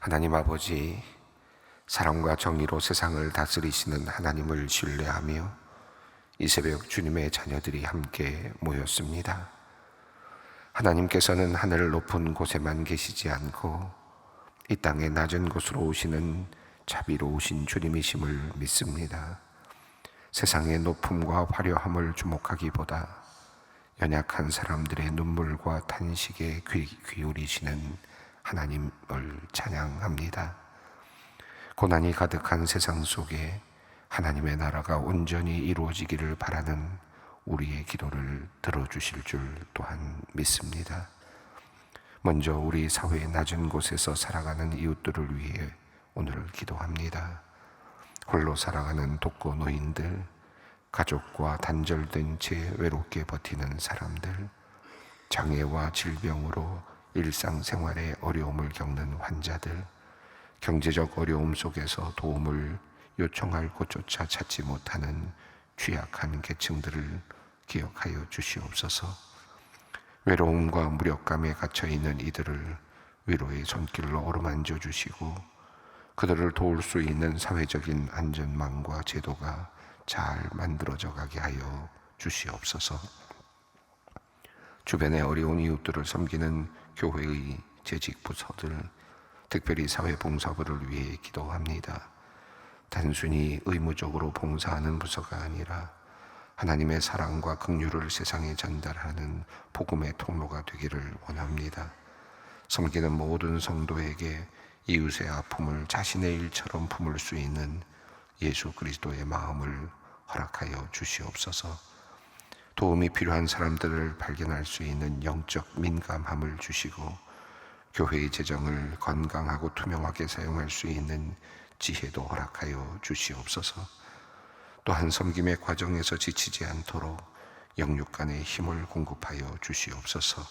하나님 아버지, 사랑과 정의로 세상을 다스리시는 하나님을 신뢰하며 이 새벽 주님의 자녀들이 함께 모였습니다. 하나님께서는 하늘 높은 곳에만 계시지 않고 이 땅의 낮은 곳으로 오시는 자비로우신 주님이심을 믿습니다. 세상의 높음과 화려함을 주목하기보다 연약한 사람들의 눈물과 탄식에 귀 기울이시는 하나님을 찬양합니다. 고난이 가득한 세상 속에 하나님의 나라가 온전히 이루어지기를 바라는 우리의 기도를 들어주실 줄 또한 믿습니다. 먼저 우리 사회의 낮은 곳에서 살아가는 이웃들을 위해 오늘 기도합니다. 홀로 살아가는 독거 노인들, 가족과 단절된 채 외롭게 버티는 사람들, 장애와 질병으로 일상생활에 어려움을 겪는 환자들, 경제적 어려움 속에서 도움을 요청할 곳조차 찾지 못하는 취약한 계층들을 기억하여 주시옵소서. 외로움과 무력감에 갇혀있는 이들을 위로의 손길로 어루만져 주시고 그들을 도울 수 있는 사회적인 안전망과 제도가 잘 만들어져 가게 하여 주시옵소서. 주변의 어려운 이웃들을 섬기는 교회의 재직 부서들, 특별히 사회봉사부를 위해 기도합니다. 단순히 의무적으로 봉사하는 부서가 아니라 하나님의 사랑과 긍휼을 세상에 전달하는 복음의 통로가 되기를 원합니다. 섬기는 모든 성도에게 이웃의 아픔을 자신의 일처럼 품을 수 있는 예수 그리스도의 마음을 허락하여 주시옵소서. 도움이 필요한 사람들을 발견할 수 있는 영적 민감함을 주시고 교회의 재정을 건강하고 투명하게 사용할 수 있는 지혜도 허락하여 주시옵소서. 또한 섬김의 과정에서 지치지 않도록 영육 간의 힘을 공급하여 주시옵소서.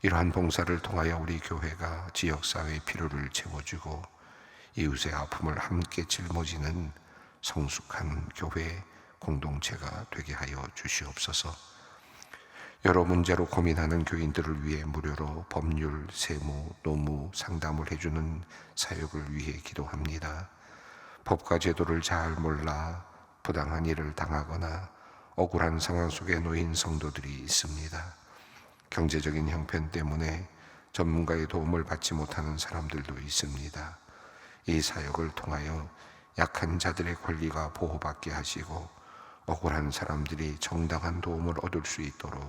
이러한 봉사를 통하여 우리 교회가 지역사회의 필요를 채워주고 이웃의 아픔을 함께 짊어지는 성숙한 교회 공동체가 되게 하여 주시옵소서. 여러 문제로 고민하는 교인들을 위해 무료로 법률, 세무, 노무 상담을 해주는 사역을 위해 기도합니다. 법과 제도를 잘 몰라 부당한 일을 당하거나 억울한 상황 속에 놓인 성도들이 있습니다. 경제적인 형편 때문에 전문가의 도움을 받지 못하는 사람들도 있습니다. 이 사역을 통하여 약한 자들의 권리가 보호받게 하시고 억울한 사람들이 정당한 도움을 얻을 수 있도록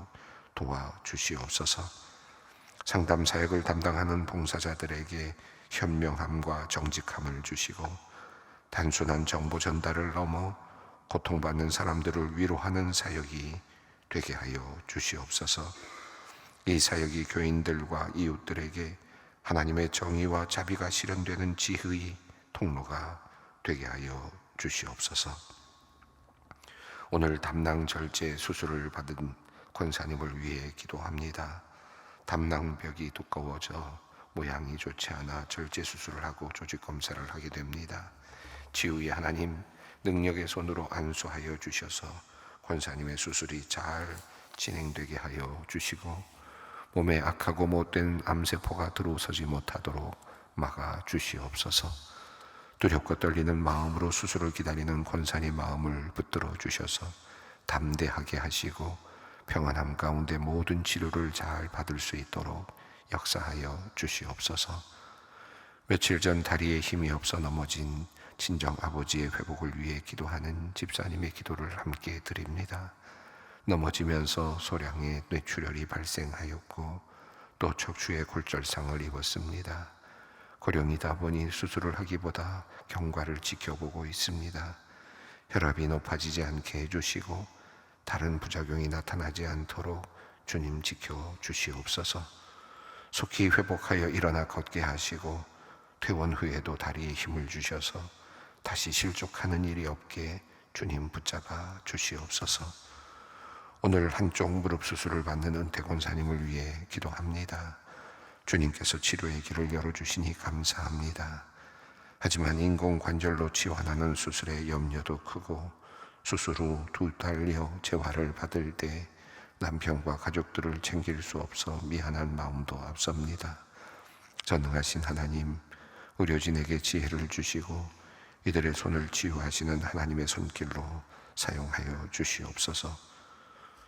도와주시옵소서. 상담 사역을 담당하는 봉사자들에게 현명함과 정직함을 주시고 단순한 정보 전달을 넘어 고통받는 사람들을 위로하는 사역이 되게 하여 주시옵소서. 이 사역이 교인들과 이웃들에게 하나님의 정의와 자비가 실현되는 지혜의 통로가 되게 하여 주시옵소서. 오늘 담낭 절제 수술을 받은 권사님을 위해 기도합니다. 담낭벽이 두꺼워져 모양이 좋지 않아 절제 수술을 하고 조직 검사를 하게 됩니다. 치유의 하나님, 능력의 손으로 안수하여 주셔서 권사님의 수술이 잘 진행되게 하여 주시고 몸에 악하고 못된 암세포가 들어서지 못하도록 막아 주시옵소서. 두렵고 떨리는 마음으로 수술을 기다리는 권사님 마음을 붙들어 주셔서 담대하게 하시고 평안함 가운데 모든 치료를 잘 받을 수 있도록 역사하여 주시옵소서. 며칠 전 다리에 힘이 없어 넘어진 친정 아버지의 회복을 위해 기도하는 집사님의 기도를 함께 드립니다. 넘어지면서 소량의 뇌출혈이 발생하였고 또 척추에 골절상을 입었습니다. 고령이다 보니 수술을 하기보다 경과를 지켜보고 있습니다. 혈압이 높아지지 않게 해주시고 다른 부작용이 나타나지 않도록 주님 지켜주시옵소서. 속히 회복하여 일어나 걷게 하시고 퇴원 후에도 다리에 힘을 주셔서 다시 실족하는 일이 없게 주님 붙잡아 주시옵소서. 오늘 한쪽 무릎 수술을 받는 은퇴 권사님을 위해 기도합니다. 주님께서 치료의 길을 열어주시니 감사합니다. 하지만 인공관절로 치환하는 수술의 염려도 크고 수술 후 2달여 재활을 받을 때 남편과 가족들을 챙길 수 없어 미안한 마음도 앞섭니다. 전능하신 하나님, 의료진에게 지혜를 주시고 이들의 손을 치유하시는 하나님의 손길로 사용하여 주시옵소서.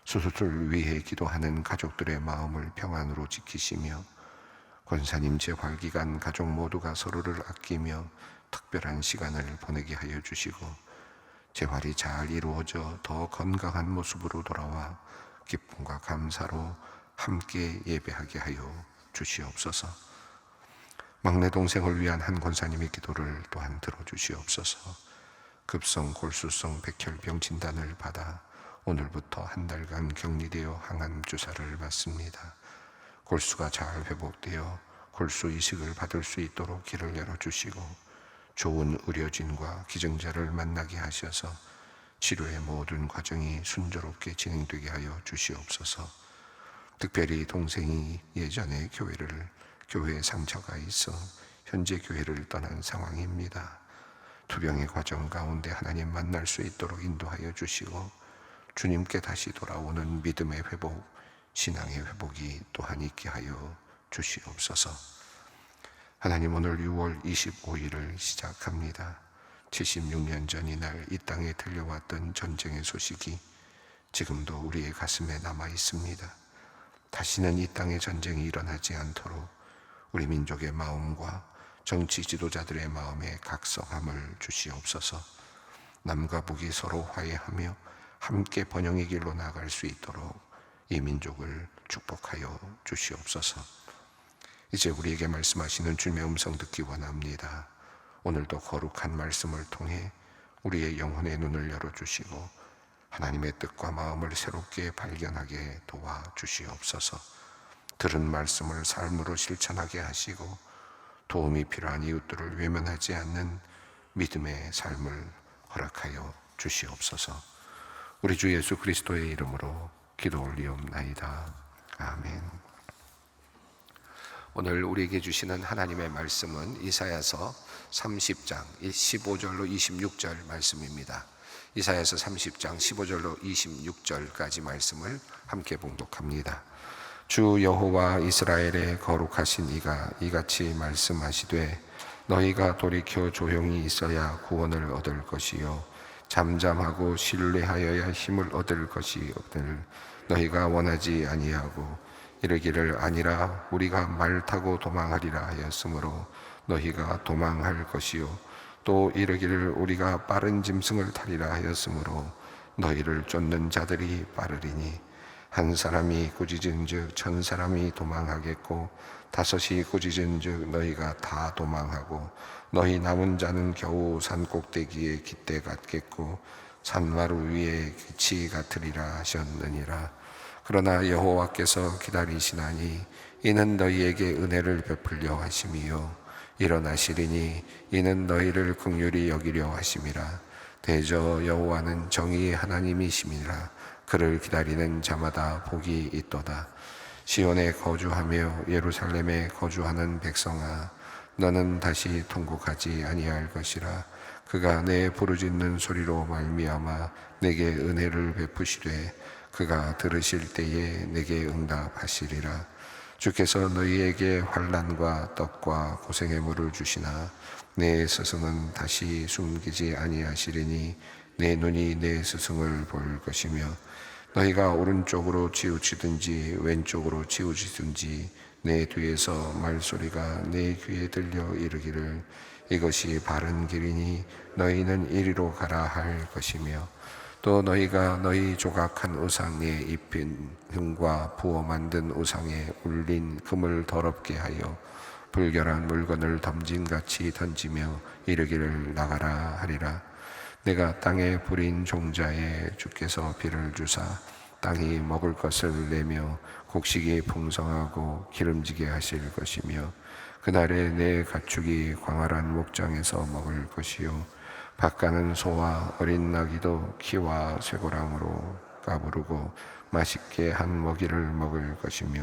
수술을 위해 기도하는 가족들의 마음을 평안으로 지키시며 권사님 재활기간 가족 모두가 서로를 아끼며 특별한 시간을 보내게 하여 주시고 재활이 잘 이루어져 더 건강한 모습으로 돌아와 기쁨과 감사로 함께 예배하게 하여 주시옵소서. 막내 동생을 위한 한 권사님의 기도를 또한 들어주시옵소서. 급성 골수성 백혈병 진단을 받아 오늘부터 한 달간 격리되어 항암 주사를 맞습니다. 골수가 잘 회복되어 골수 이식을 받을 수 있도록 길을 열어주시고 좋은 의료진과 기증자를 만나게 하셔서 치료의 모든 과정이 순조롭게 진행되게 하여 주시옵소서. 특별히 동생이 예전에 교회에 상처가 있어 현재 교회를 떠난 상황입니다. 투병의 과정 가운데 하나님 만날 수 있도록 인도하여 주시고 주님께 다시 돌아오는 믿음의 회복, 신앙의 회복이 또한 있게 하여 주시옵소서. 하나님, 오늘 6월 25일을 시작합니다. 76년 전 이날 이 땅에 들려왔던 전쟁의 소식이 지금도 우리의 가슴에 남아 있습니다. 다시는 이 땅에 전쟁이 일어나지 않도록 우리 민족의 마음과 정치 지도자들의 마음에 각성함을 주시옵소서. 남과 북이 서로 화해하며 함께 번영의 길로 나아갈 수 있도록 이 민족을 축복하여 주시옵소서. 이제 우리에게 말씀하시는 주님의 음성 듣기 원합니다. 오늘도 거룩한 말씀을 통해 우리의 영혼의 눈을 열어주시고 하나님의 뜻과 마음을 새롭게 발견하게 도와주시옵소서. 들은 말씀을 삶으로 실천하게 하시고 도움이 필요한 이웃들을 외면하지 않는 믿음의 삶을 허락하여 주시옵소서. 우리 주 예수 그리스도의 이름으로 기도 올리옵나이다. 아멘. 오늘 우리에게 주시는 하나님의 말씀은 이사야서 30장 15절로 26절 말씀입니다. 이사야서 30장 15절로 26절까지 말씀을 함께 봉독합니다. 주 여호와 이스라엘의 거룩하신 이가 이같이 말씀하시되 너희가 돌이켜 조용히 있어야 구원을 얻을 것이요 잠잠하고 신뢰하여야 힘을 얻을 것이거늘 너희가 원하지 아니하고 이르기를 아니라 우리가 말 타고 도망하리라 하였으므로 너희가 도망할 것이요 또 이르기를 우리가 빠른 짐승을 타리라 하였으므로 너희를 쫓는 자들이 빠르리니 한 사람이 꾸짖은즉 천 사람이 도망하겠고 다섯이 꾸짖은즉 너희가 다 도망하고 너희 남은 자는 겨우 산 꼭대기에 깃대 같겠고 산마루 위에 기치 같으리라 하셨느니라. 그러나 여호와께서 기다리시나니 이는 너희에게 은혜를 베풀려 하심이요 일어나시리니 이는 너희를 긍휼히 여기려 하심이라. 대저 여호와는 정의의 하나님이심이라. 그를 기다리는 자마다 복이 있도다. 시온에 거주하며 예루살렘에 거주하는 백성아, 너는 다시 통곡하지 아니할 것이라. 그가 내 부르짖는 소리로 말미암아 내게 은혜를 베푸시되 그가 들으실 때에 내게 응답하시리라. 주께서 너희에게 환난과 떡과 고생의 물을 주시나 내 스승은 다시 숨기지 아니하시리니 내 눈이 내 스승을 볼 것이며 너희가 오른쪽으로 치우치든지 왼쪽으로 치우치든지 내 뒤에서 말소리가 내 귀에 들려 이르기를 이것이 바른 길이니 너희는 이리로 가라 할 것이며 또 너희가 너희 조각한 우상에 입힌 금과 부어 만든 우상에 울린 금을 더럽게 하여 불결한 물건을 덤짐같이 던지며 이르기를 나가라 하리라. 내가 땅에 부린 종자에 주께서 비를 주사 땅이 먹을 것을 내며 곡식이 풍성하고 기름지게 하실 것이며 그날에 내 가축이 광활한 목장에서 먹을 것이요 밭가는 소와 어린 나귀도 키와 쇠고랑으로 까부르고 맛있게 한 먹이를 먹을 것이며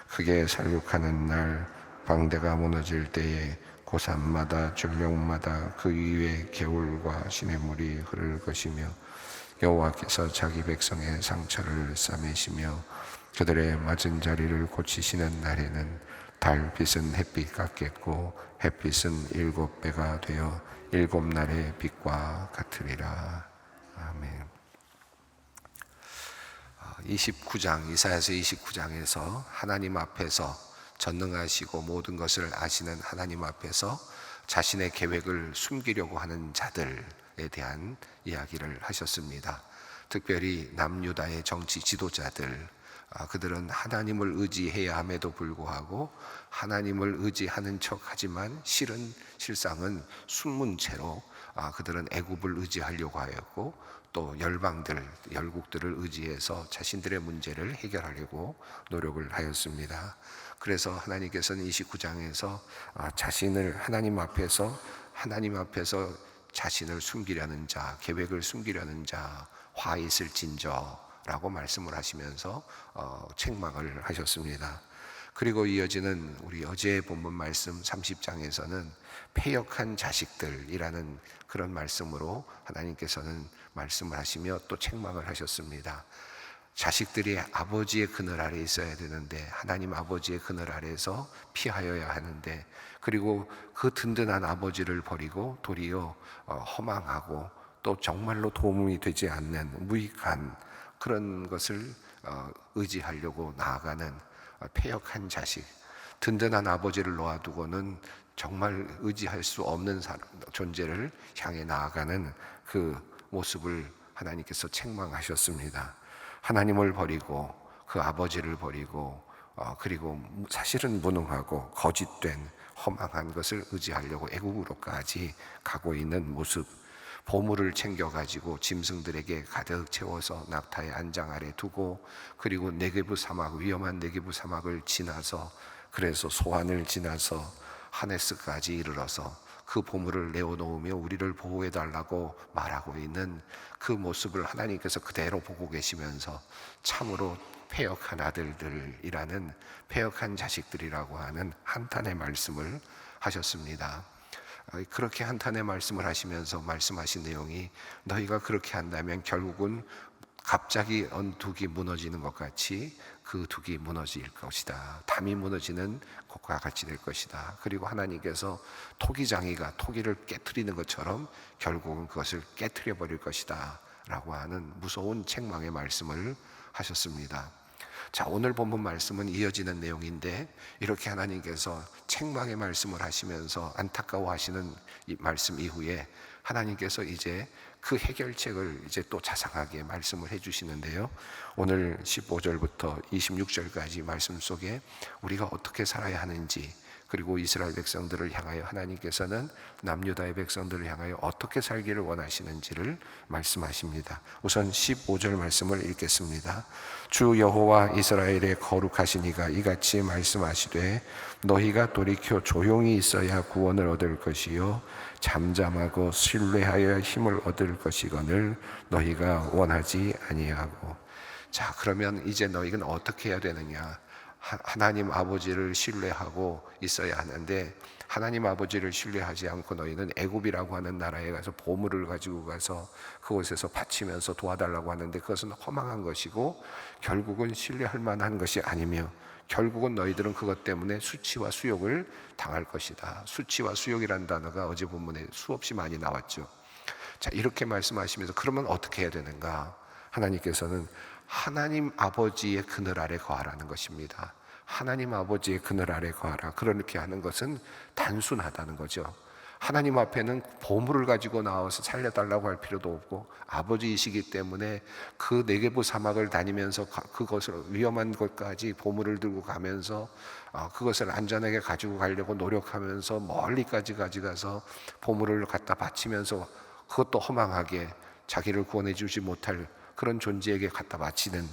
크게 살육하는 날 방대가 무너질 때에 고산마다 전령마다 그 위에 개울과 시냇물이 흐를 것이며 여호와께서 자기 백성의 상처를 싸매시며 그들의 맞은 자리를 고치시는 날에는 달빛은 햇빛 같겠고 햇빛은 7배가 되어 7날의 빛과 같으리라. 아멘. 29장 이사야서 29장에서 하나님 앞에서 전능하시고 모든 것을 아시는 하나님 앞에서 자신의 계획을 숨기려고 하는 자들에 대한 이야기를 하셨습니다. 특별히 남유다의 정치 지도자들, 그들은 하나님을 의지해야 함에도 불구하고 하나님을 의지하는 척하지만 실상은 숨은 채로 그들은 애굽을 의지하려고 하였고 또 열국들을 의지해서 자신들의 문제를 해결하려고 노력을 하였습니다. 그래서 하나님께서는 29장에서 하나님 앞에서 자신을 숨기려는 자, 계획을 숨기려는 자, 화 있을진저라고 말씀을 하시면서 책망을 하셨습니다. 그리고 이어지는 우리 어제의 본문 말씀 30장에서는 패역한 자식들이라는 그런 말씀으로 하나님께서는 말씀을 하시며 또 책망을 하셨습니다. 자식들이 아버지의 그늘 아래 있어야 되는데 하나님 아버지의 그늘 아래에서 피하여야 하는데, 그리고 그 든든한 아버지를 버리고 도리어 허망하고 또 정말로 도움이 되지 않는 무익한 그런 것을 의지하려고 나아가는 패역한 자식, 든든한 아버지를 놓아두고는 정말 의지할 수 없는 존재를 향해 나아가는 그 모습을 하나님께서 책망하셨습니다. 하나님을 버리고 그 아버지를 버리고 그리고 사실은 무능하고 거짓된 허망한 것을 의지하려고 애국으로까지 가고 있는 모습, 보물을 챙겨가지고 짐승들에게 가득 채워서 낙타의 안장 아래 두고, 그리고 위험한 네게부 사막을 지나서, 그래서 소환을 지나서 하네스까지 이르러서 그 보물을 내어놓으며 우리를 보호해달라고 말하고 있는 그 모습을 하나님께서 그대로 보고 계시면서 참으로 패역한 아들들이라는, 패역한 자식들이라고 하는 한탄의 말씀을 하셨습니다. 그렇게 한탄의 말씀을 하시면서 말씀하신 내용이, 너희가 그렇게 한다면 결국은 갑자기 언 둑이 무너지는 것 같이 그 둑이 무너질 것이다. 담이 무너지는 것과 같이 될 것이다. 그리고 하나님께서 토기장이가 토기를 깨트리는 것처럼 결국은 그것을 깨트려 버릴 것이다 라고 하는 무서운 책망의 말씀을 하셨습니다. 자, 오늘 본문 말씀은 이어지는 내용인데, 이렇게 하나님께서 책망의 말씀을 하시면서 안타까워하시는 이 말씀 이후에 하나님께서 이제 그 해결책을 이제 또 자상하게 말씀을 해주시는데요. 오늘 15절부터 26절까지 말씀 속에 우리가 어떻게 살아야 하는지, 그리고 이스라엘 백성들을 향하여 하나님께서는 남유다의 백성들을 향하여 어떻게 살기를 원하시는지를 말씀하십니다. 우선 15절 말씀을 읽겠습니다. 주 여호와 이스라엘의 거룩하신 이가 이같이 말씀하시되, 너희가 돌이켜 조용히 있어야 구원을 얻을 것이요 잠잠하고 신뢰하여 힘을 얻을 것이거늘 너희가 원하지 아니하고. 자, 그러면 이제 너희는 어떻게 해야 되느냐? 하나님 아버지를 신뢰하고 있어야 하는데, 하나님 아버지를 신뢰하지 않고 너희는 애굽이라고 하는 나라에 가서 보물을 가지고 가서 그곳에서 바치면서 도와달라고 하는데, 그것은 허망한 것이고 결국은 신뢰할 만한 것이 아니며, 결국은 너희들은 그것 때문에 수치와 수욕을 당할 것이다. 수치와 수욕이라는 단어가 어제 본문에 수없이 많이 나왔죠. 자, 이렇게 말씀하시면서 그러면 어떻게 해야 되는가? 하나님께서는 하나님 아버지의 그늘 아래 거하라는 것입니다. 하나님 아버지의 그늘 아래 거하라. 그렇게 하는 것은 단순하다는 거죠. 하나님 앞에는 보물을 가지고 나와서 살려달라고 할 필요도 없고, 아버지이시기 때문에 그 네게부 사막을 다니면서 그것을 위험한 것까지 보물을 들고 가면서 그것을 안전하게 가지고 가려고 노력하면서 멀리까지 가져가서 보물을 갖다 바치면서 그것도 허망하게 자기를 구원해 주지 못할 그런 존재에게 갖다 바치는,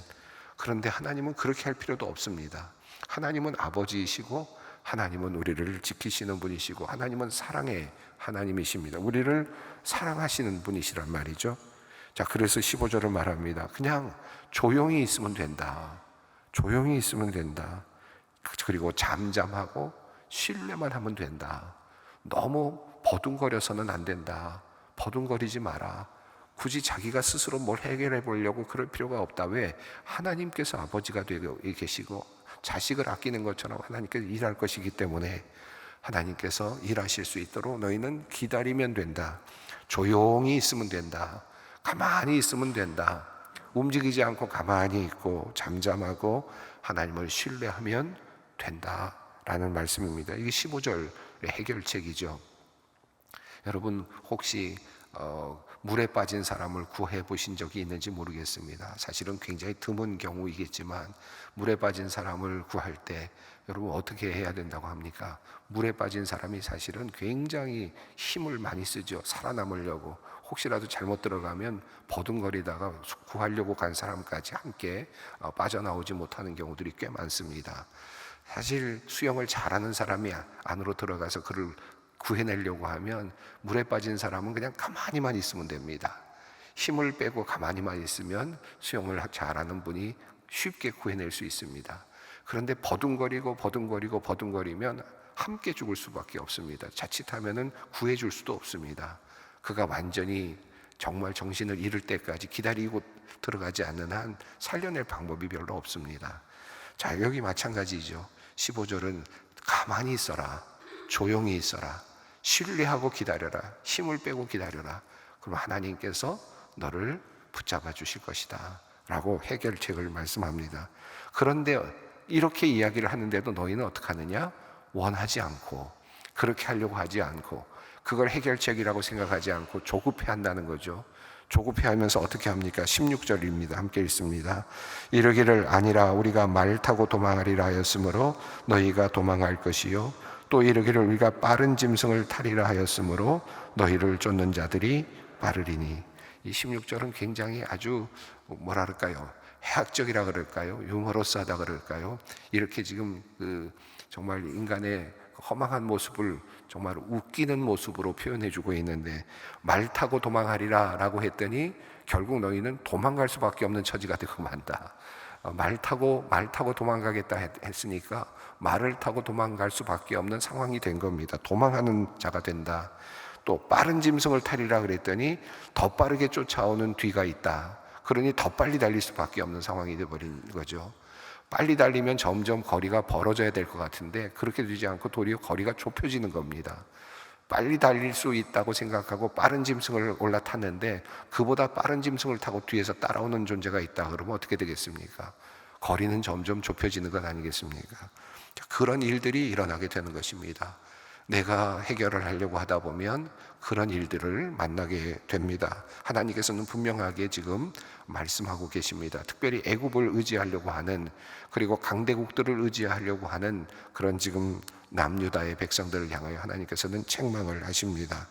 그런데 하나님은 그렇게 할 필요도 없습니다. 하나님은 아버지이시고 하나님은 우리를 지키시는 분이시고 하나님은 사랑의 하나님이십니다. 우리를 사랑하시는 분이시란 말이죠. 자, 그래서 15절을 말합니다. 그냥 조용히 있으면 된다. 조용히 있으면 된다. 그리고 잠잠하고 신뢰만 하면 된다. 너무 버둥거려서는 안 된다. 버둥거리지 마라. 굳이 자기가 스스로 뭘 해결해 보려고 그럴 필요가 없다. 왜? 하나님께서 아버지가 되고 계시고 자식을 아끼는 것처럼 하나님께서 일할 것이기 때문에 하나님께서 일하실 수 있도록 너희는 기다리면 된다. 조용히 있으면 된다. 가만히 있으면 된다. 움직이지 않고 가만히 있고 잠잠하고 하나님을 신뢰하면 된다라는 말씀입니다. 이게 15절의 해결책이죠. 여러분 혹시 물에 빠진 사람을 구해 보신 적이 있는지 모르겠습니다. 사실은 굉장히 드문 경우이겠지만 물에 빠진 사람을 구할 때 여러분 어떻게 해야 된다고 합니까? 물에 빠진 사람이 사실은 굉장히 힘을 많이 쓰죠. 살아남으려고. 혹시라도 잘못 들어가면 버둥거리다가 구하려고 간 사람까지 함께 빠져나오지 못하는 경우들이 꽤 많습니다. 사실 수영을 잘하는 사람이 안으로 들어가서 그를 구해내려고 하면 물에 빠진 사람은 그냥 가만히만 있으면 됩니다. 힘을 빼고 가만히만 있으면 수영을 잘하는 분이 쉽게 구해낼 수 있습니다. 그런데 버둥거리면 함께 죽을 수밖에 없습니다. 자칫하면은 구해줄 수도 없습니다. 그가 완전히 정말 정신을 잃을 때까지 기다리고 들어가지 않는 한 살려낼 방법이 별로 없습니다. 자, 여기 마찬가지죠. 15절은 가만히 있어라, 조용히 있어라, 신뢰하고 기다려라, 힘을 빼고 기다려라. 그럼 하나님께서 너를 붙잡아 주실 것이다 라고 해결책을 말씀합니다. 그런데 이렇게 이야기를 하는데도 너희는 어떻게 하느냐? 원하지 않고, 그렇게 하려고 하지 않고, 그걸 해결책이라고 생각하지 않고 조급해 한다는 거죠. 조급해 하면서 어떻게 합니까? 16절입니다. 함께 읽습니다. 이르기를 아니라 우리가 말 타고 도망하리라 하였으므로 너희가 도망할 것이요, 또 이르기를 우리가 빠른 짐승을 타리라 하였으므로 너희를 쫓는 자들이 빠르리니. 이 16절은 굉장히 아주 뭐랄까요, 해학적이라 그럴까요, 유머러스하다 그럴까요, 이렇게 지금 정말 인간의 허망한 모습을 정말 웃기는 모습으로 표현해주고 있는데, 말 타고 도망하리라 라고 했더니 결국 너희는 도망갈 수밖에 없는 처지가 되고 만다. 말 타고 도망가겠다 했으니까 말을 타고 도망갈 수밖에 없는 상황이 된 겁니다. 도망하는 자가 된다. 또 빠른 짐승을 타리라 그랬더니 더 빠르게 쫓아오는 뒤가 있다. 그러니 더 빨리 달릴 수밖에 없는 상황이 되어버린 거죠. 빨리 달리면 점점 거리가 벌어져야 될 것 같은데 그렇게 되지 않고 도리어 거리가 좁혀지는 겁니다. 빨리 달릴 수 있다고 생각하고 빠른 짐승을 올라탔는데 그보다 빠른 짐승을 타고 뒤에서 따라오는 존재가 있다 그러면 어떻게 되겠습니까? 거리는 점점 좁혀지는 것 아니겠습니까? 그런 일들이 일어나게 되는 것입니다. 내가 해결을 하려고 하다 보면 그런 일들을 만나게 됩니다. 하나님께서는 분명하게 지금 말씀하고 계십니다. 특별히 애굽을 의지하려고 하는, 그리고 강대국들을 의지하려고 하는 그런 지금 남유다의 백성들을 향하여 하나님께서는 책망을 하십니다.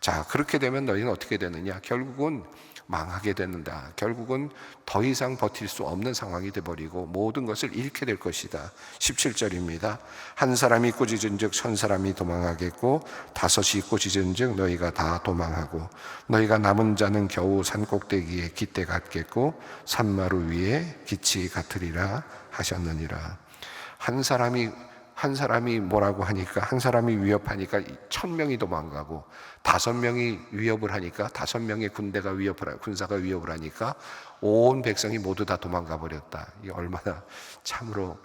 자, 그렇게 되면 너희는 어떻게 되느냐? 결국은 망하게 되는다. 결국은 더 이상 버틸 수 없는 상황이 되어버리고 모든 것을 잃게 될 것이다. 17절입니다. 한 사람이 꾸짖은즉 1000사람이 도망하겠고 5이 꾸짖은즉 너희가 다 도망하고 너희가 남은 자는 겨우 산꼭대기에 깃대 같겠고 산마루 위에 깃이 같으리라 하셨느니라. 한 사람이 뭐라고 하니까, 한 사람이 위협하니까 1000명이 도망가고 5명이 위협을 하니까 5명의 군사가 위협을 하니까 온 백성이 모두 다 도망가 버렸다. 이게 얼마나 참으로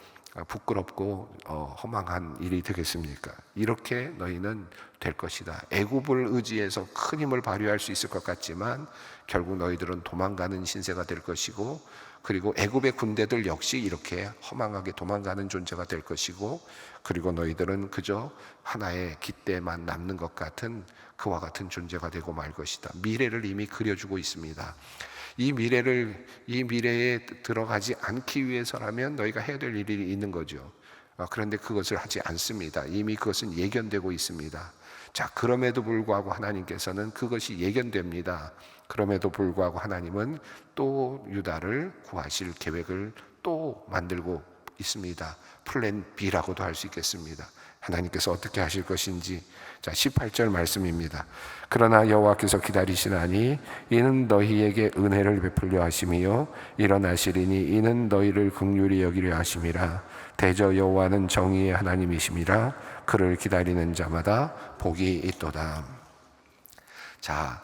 부끄럽고 허망한 일이 되겠습니까? 이렇게 너희는 될 것이다. 애굽을 의지해서 큰 힘을 발휘할 수 있을 것 같지만 결국 너희들은 도망가는 신세가 될 것이고, 그리고 애굽의 군대들 역시 이렇게 허망하게 도망가는 존재가 될 것이고, 그리고 너희들은 그저 하나의 깃대만 남는 것 같은 그와 같은 존재가 되고 말 것이다. 미래를 이미 그려주고 있습니다. 이 미래에 들어가지 않기 위해서라면 너희가 해야 될 일이 있는 거죠. 그런데 그것을 하지 않습니다. 이미 그것은 예견되고 있습니다. 자, 그럼에도 불구하고 하나님께서는 그것이 예견됩니다. 그럼에도 불구하고 하나님은 또 유다를 구하실 계획을 또 만들고 있습니다. 플랜 B라고도 할 수 있겠습니다. 하나님께서 어떻게 하실 것인지. 자, 18절 말씀입니다. 그러나 여호와께서 기다리시나니 이는 너희에게 은혜를 베풀려 하심이요 일어나시리니 이는 너희를 긍휼히 여기려 하심이라. 대저 여호와는 정의의 하나님이심이라. 그를 기다리는 자마다 복이 있도다. 자,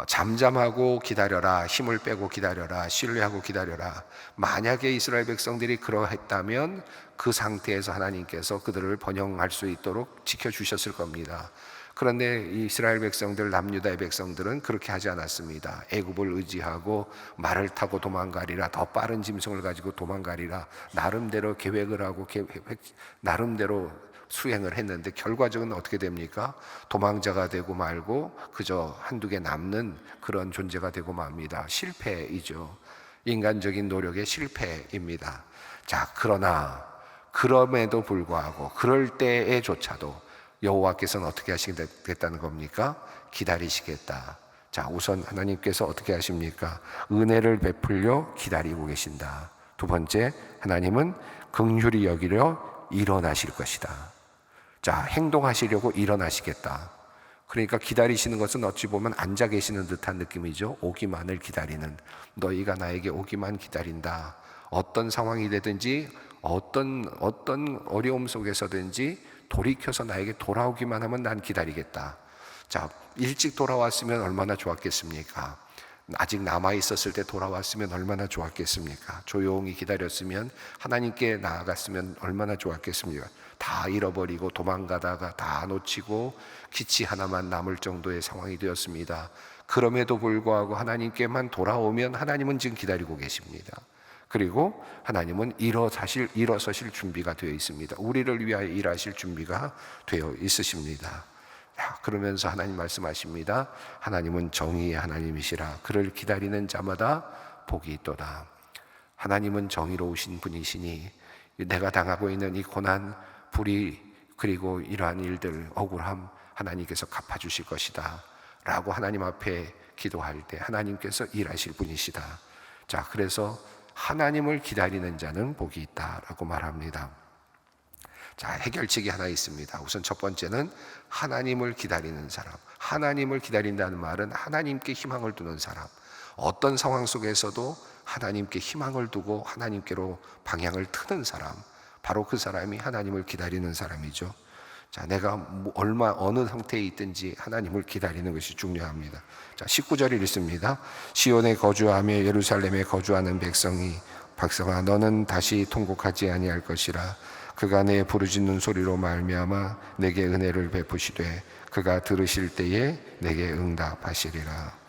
잠잠하고 기다려라, 힘을 빼고 기다려라, 신뢰하고 기다려라. 만약에 이스라엘 백성들이 그러했다면 그 상태에서 하나님께서 그들을 번영할 수 있도록 지켜주셨을 겁니다. 그런데 이스라엘 백성들, 남유다의 백성들은 그렇게 하지 않았습니다. 애굽을 의지하고 말을 타고 도망가리라, 더 빠른 짐승을 가지고 도망가리라, 나름대로 계획을 하고 나름대로 수행을 했는데 결과적으로 어떻게 됩니까? 도망자가 되고 말고 그저 한두 개 남는 그런 존재가 되고 맙니다. 실패이죠. 인간적인 노력의 실패입니다. 자, 그러나 그럼에도 불구하고 그럴 때에조차도 여호와께서는 어떻게 하시겠다는 겁니까? 기다리시겠다. 자, 우선 하나님께서 어떻게 하십니까? 은혜를 베풀려 기다리고 계신다. 두 번째, 하나님은 긍휼히 여기려 일어나실 것이다. 자, 행동하시려고 일어나시겠다. 그러니까 기다리시는 것은 어찌 보면 앉아 계시는 듯한 느낌이죠. 오기만을 기다리는, 너희가 나에게 오기만 기다린다. 어떤 상황이 되든지 어떤 어려움 속에서든지 돌이켜서 나에게 돌아오기만 하면 난 기다리겠다. 자, 일찍 돌아왔으면 얼마나 좋았겠습니까? 아직 남아있었을 때 돌아왔으면 얼마나 좋았겠습니까? 조용히 기다렸으면, 하나님께 나아갔으면 얼마나 좋았겠습니까? 다 잃어버리고 도망가다가 다 놓치고 기치 하나만 남을 정도의 상황이 되었습니다. 그럼에도 불구하고 하나님께만 돌아오면 하나님은 지금 기다리고 계십니다. 그리고 하나님은 일어서실 준비가 되어 있습니다. 우리를 위하여 일하실 준비가 되어 있으십니다. 그러면서 하나님 말씀하십니다. 하나님은 정의의 하나님이시라. 그를 기다리는 자마다 복이 있도다. 하나님은 정의로우신 분이시니 내가 당하고 있는 이 고난, 불의, 그리고 이러한 일들, 억울함 하나님께서 갚아주실 것이다 라고 하나님 앞에 기도할 때 하나님께서 일하실 분이시다. 자, 그래서 하나님을 기다리는 자는 복이 있다라고 말합니다. 자, 해결책이 하나 있습니다. 우선 첫 번째는 하나님을 기다리는 사람. 하나님을 기다린다는 말은 하나님께 희망을 두는 사람. 어떤 상황 속에서도 하나님께 희망을 두고 하나님께로 방향을 트는 사람, 바로 그 사람이 하나님을 기다리는 사람이죠. 자, 내가 어느 상태에 있든지 하나님을 기다리는 것이 중요합니다. 자, 19절을 읽습니다. 시온에 거주하며 예루살렘에 거주하는 백성아, 너는 다시 통곡하지 아니할 것이라. 그가 내 부르짖는 소리로 말미암아 내게 은혜를 베푸시되 그가 들으실 때에 내게 응답하시리라.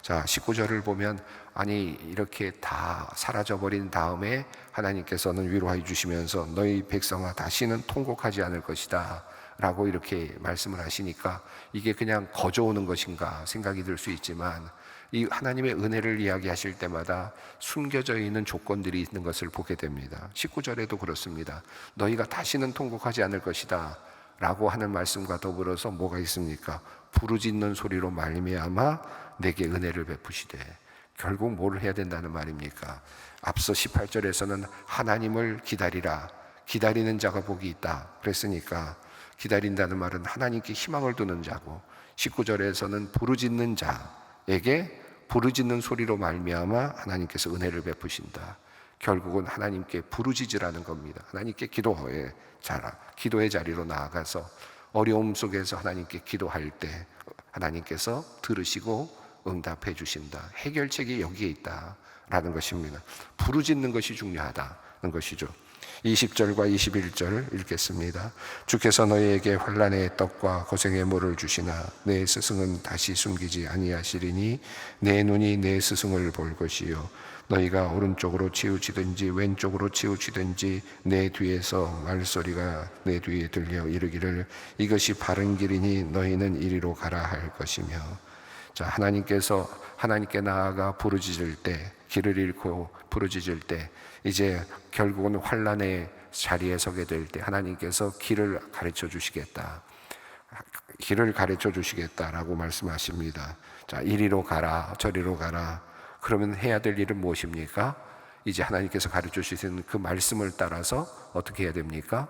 자, 19절을 보면, 아니 이렇게 다 사라져버린 다음에 하나님께서는 위로해 주시면서 너희 백성아 다시는 통곡하지 않을 것이다 라고 이렇게 말씀을 하시니까 이게 그냥 거저오는 것인가 생각이 들 수 있지만, 이 하나님의 은혜를 이야기하실 때마다 숨겨져 있는 조건들이 있는 것을 보게 됩니다. 19절에도 그렇습니다. 너희가 다시는 통곡하지 않을 것이다 라고 하는 말씀과 더불어서 뭐가 있습니까? 부르짖는 소리로 말미암아 내게 은혜를 베푸시되. 결국 뭘 해야 된다는 말입니까? 앞서 18절에서는 하나님을 기다리라, 기다리는 자가 복이 있다 그랬으니까, 기다린다는 말은 하나님께 희망을 두는 자고, 19절에서는 부르짖는 자에게 부르짖는 소리로 말미암아 하나님께서 은혜를 베푸신다. 결국은 하나님께 부르짖으라는 겁니다. 하나님께 기도의 자리로 나아가서 어려움 속에서 하나님께 기도할 때 하나님께서 들으시고 응답해 주신다. 해결책이 여기에 있다라는 것입니다. 부르짖는 것이 중요하다는 것이죠. 20절과 21절 읽겠습니다. 주께서 너희에게 환난의 떡과 고생의 물을 주시나 내 스승은 다시 숨기지 아니하시리니 내 눈이 내 스승을 볼 것이요 너희가 오른쪽으로 치우치든지 왼쪽으로 치우치든지 내 뒤에서 말소리가 내 뒤에 들려 이르기를 이것이 바른 길이니 너희는 이리로 가라 할 것이며. 자, 하나님께서 하나님께 나아가 부르짖을 때, 길을 잃고 부르짖을 때, 이제 결국은 환난의 자리에 서게 될 때 하나님께서 길을 가르쳐 주시겠다, 길을 가르쳐 주시겠다라고 말씀하십니다. 자, 이리로 가라 저리로 가라. 그러면 해야 될 일은 무엇입니까? 이제 하나님께서 가르쳐 주신 그 말씀을 따라서 어떻게 해야 됩니까?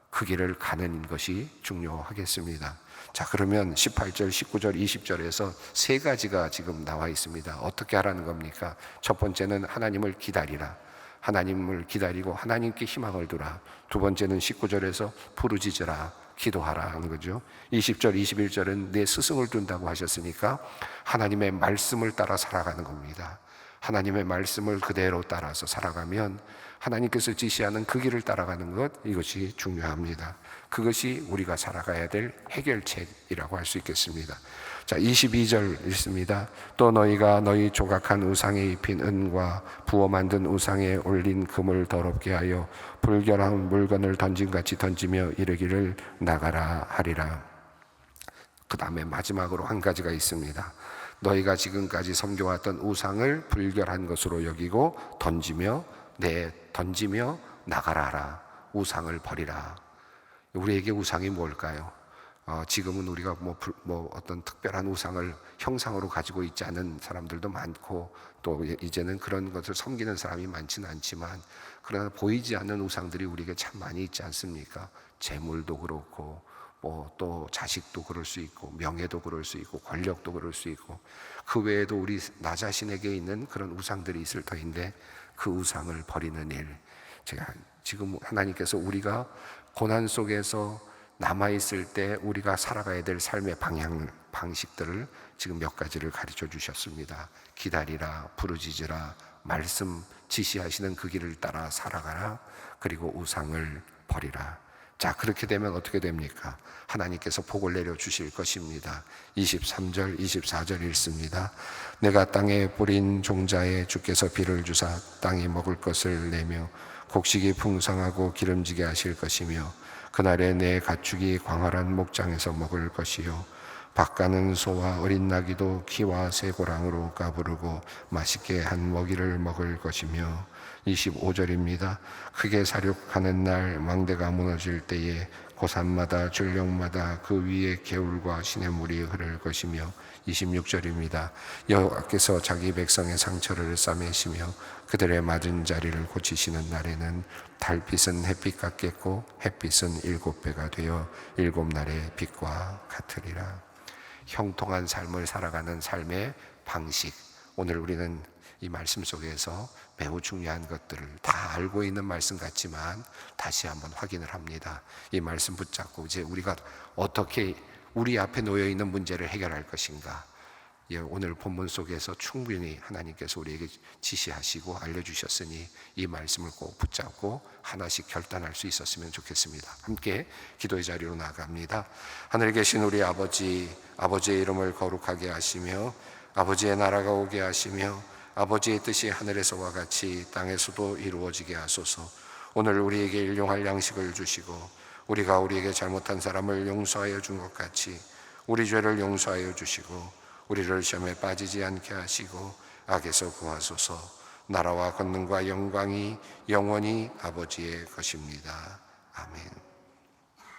그 길을 가는 것이 중요하겠습니다. 자, 그러면 18절, 19절, 20절에서 세 가지가 지금 나와 있습니다. 어떻게 하라는 겁니까? 첫 번째는 하나님을 기다리라. 하나님을 기다리고 하나님께 희망을 두라. 두 번째는 19절에서 부르짖으라. 기도하라는 거죠. 20절, 21절은 내 스승을 둔다고 하셨으니까 하나님의 말씀을 따라 살아가는 겁니다. 하나님의 말씀을 그대로 따라서 살아가면 하나님께서 지시하는 그 길을 따라가는 것, 이것이 중요합니다. 그것이 우리가 살아가야 될 해결책이라고 할 수 있겠습니다. 자, 22절 읽습니다. 또 너희가 너희 조각한 우상에 입힌 은과 부어 만든 우상에 올린 금을 더럽게 하여 불결한 물건을 던짐같이 던지며 이르기를 나가라 하리라. 그 다음에 마지막으로 한 가지가 있습니다. 너희가 지금까지 섬겨왔던 우상을 불결한 것으로 여기고 던지며 나가라 하라. 우상을 버리라. 우리에게 우상이 뭘까요? 지금은 우리가 어떤 특별한 우상을 형상으로 가지고 있지 않은 사람들도 많고, 또 이제는 그런 것을 섬기는 사람이 많지는 않지만, 그러나 보이지 않는 우상들이 우리에게 참 많이 있지 않습니까? 재물도 그렇고, 또 자식도 그럴 수 있고, 명예도 그럴 수 있고, 권력도 그럴 수 있고, 그 외에도 나 자신에게 있는 그런 우상들이 있을 터인데, 그 우상을 버리는 일, 지금 하나님께서 우리가 고난 속에서 남아있을 때 우리가 살아가야 될 삶의 방식들을 지금 몇 가지를 가르쳐 주셨습니다. 기다리라, 부르짖으라, 말씀 지시하시는 그 길을 따라 살아가라, 그리고 우상을 버리라. 자, 그렇게 되면 어떻게 됩니까? 하나님께서 복을 내려 주실 것입니다. 23절, 24절 읽습니다. 내가 땅에 뿌린 종자에 주께서 비를 주사 땅이 먹을 것을 내며 곡식이 풍성하고 기름지게 하실 것이며, 그날에 내 가축이 광활한 목장에서 먹을 것이요 밭가는 소와 어린 나귀도 키와 쇠고랑으로 까부르고 맛있게 한 먹이를 먹을 것이며, 25절입니다. 크게 사륙하는 날 망대가 무너질 때에 고산마다 줄령마다 그 위에 개울과 시냇물이 흐를 것이며, 26절입니다. 여호와께서 자기 백성의 상처를 싸매시며 그들의 맞은 자리를 고치시는 날에는 달빛은 햇빛 같겠고 햇빛은 7배가 되어 7날의 빛과 같으리라. 형통한 삶을 살아가는 삶의 방식, 오늘 우리는 이 말씀 속에서 매우 중요한 것들을 다 알고 있는 말씀 같지만 다시 한번 확인을 합니다. 이 말씀 붙잡고 이제 우리가 어떻게 우리 앞에 놓여 있는 문제를 해결할 것인가, 오늘 본문 속에서 충분히 하나님께서 우리에게 지시하시고 알려주셨으니 이 말씀을 꼭 붙잡고 하나씩 결단할 수 있었으면 좋겠습니다. 함께 기도의 자리로 나아갑니다. 하늘에 계신 우리 아버지, 아버지의 이름을 거룩하게 하시며 아버지의 나라가 오게 하시며 아버지의 뜻이 하늘에서와 같이 땅에서도 이루어지게 하소서. 오늘 우리에게 일용할 양식을 주시고 우리가 우리에게 잘못한 사람을 용서하여 준 것 같이 우리 죄를 용서하여 주시고 우리를 시험에 빠지지 않게 하시고 악에서 구하소서. 나라와 권능과 영광이 영원히 아버지의 것입니다. 아멘.